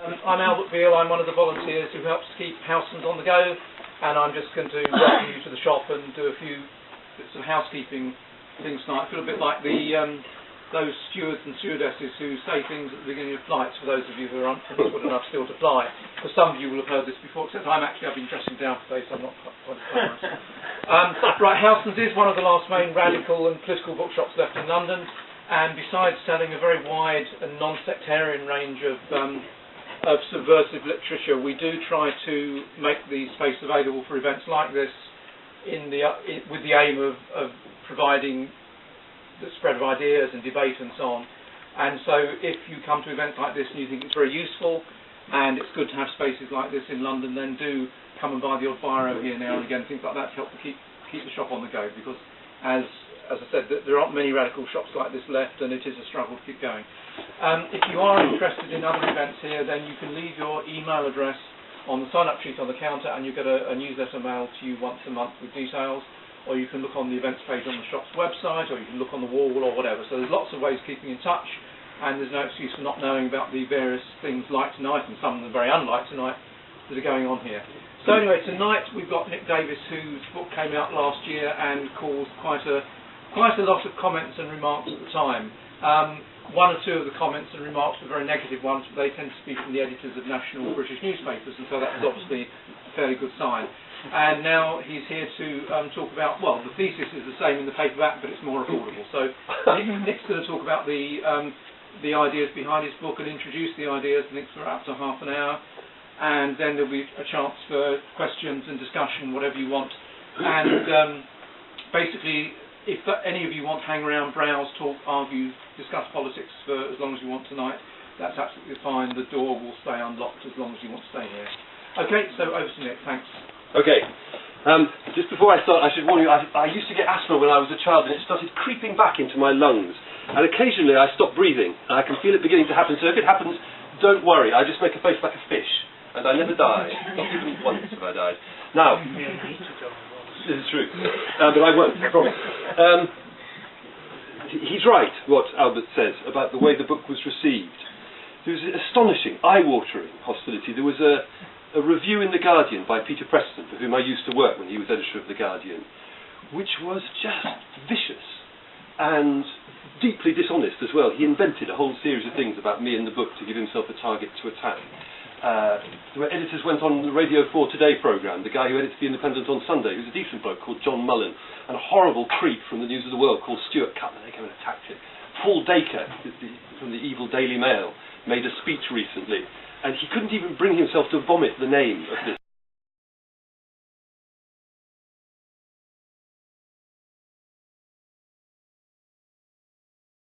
I'm Albert Beale. I'm one of the volunteers who helps keep Howson's on the go, and I'm just going to welcome you to the shop and do a few bits of housekeeping things tonight. I feel a bit like those stewards and stewardesses who say things at the beginning of flights, for those of you who are good enough still to fly. For some of you will have heard this before, except I've been dressing down today, so I'm not quite famous. Right, Howson's is one of the last main radical and political bookshops left in London, and besides selling a very wide and non-sectarian range of subversive literature, we do try to make the space available for events like this with the aim of providing the spread of ideas and debate and so on. And so if you come to events like this and you think it's very useful and it's good to have spaces like this in London, then do come and buy the odd biro here now and again, things like that to help to keep the shop on the go, because as I said, there aren't many radical shops like this left, and it is a struggle to keep going. If you are interested in other events here, then you can leave your email address on the sign-up sheet on the counter, and you get a newsletter mailed to you once a month with details, or you can look on the events page on the shop's website, or you can look on the wall or whatever. So there's lots of ways of keeping in touch, and there's no excuse for not knowing about the various things like tonight, and some of them very unlike tonight, that are going on here. So anyway, tonight we've got Nick Davis, whose book came out last year and caused quite a lot of comments and remarks at the time. One or two of the comments and remarks were very negative ones, but they tend to be from the editors of national British newspapers, and so that was obviously a fairly good sign. And now he's here to talk about, well, the thesis is the same in the paperback, but it's more affordable. So Nick's going to talk about the ideas behind his book and introduce the ideas. I think for up to half an hour, and then there'll be a chance for questions and discussion, whatever you want. And basically, if any of you want to hang around, browse, talk, argue, discuss politics for as long as you want tonight, that's absolutely fine. The door will stay unlocked as long as you want to stay here. Okay, so over to Nick. Thanks. Okay. Just before I start, I should warn you, I used to get asthma when I was a child, and it started creeping back into my lungs. And occasionally I stop breathing, and I can feel it beginning to happen. So if it happens, don't worry. I just make a face like a fish, and I never die. Not even once have I died. Now, this is true, but I won't, I promise. He's right, what Albert says about the way the book was received. There was astonishing, eye-watering hostility. There was a review in The Guardian by Peter Preston, for whom I used to work when he was editor of The Guardian, which was just vicious and deeply dishonest as well. He invented a whole series of things about me in the book to give himself a target to attack. The editors went on the Radio 4 Today programme, the guy who edits The Independent on Sunday, who's a decent bloke called John Mullen, and a horrible creep from the News of the World called Stuart Cutler. They came and attacked him. Paul Dacre from the evil Daily Mail made a speech recently, and he couldn't even bring himself to vomit the name of this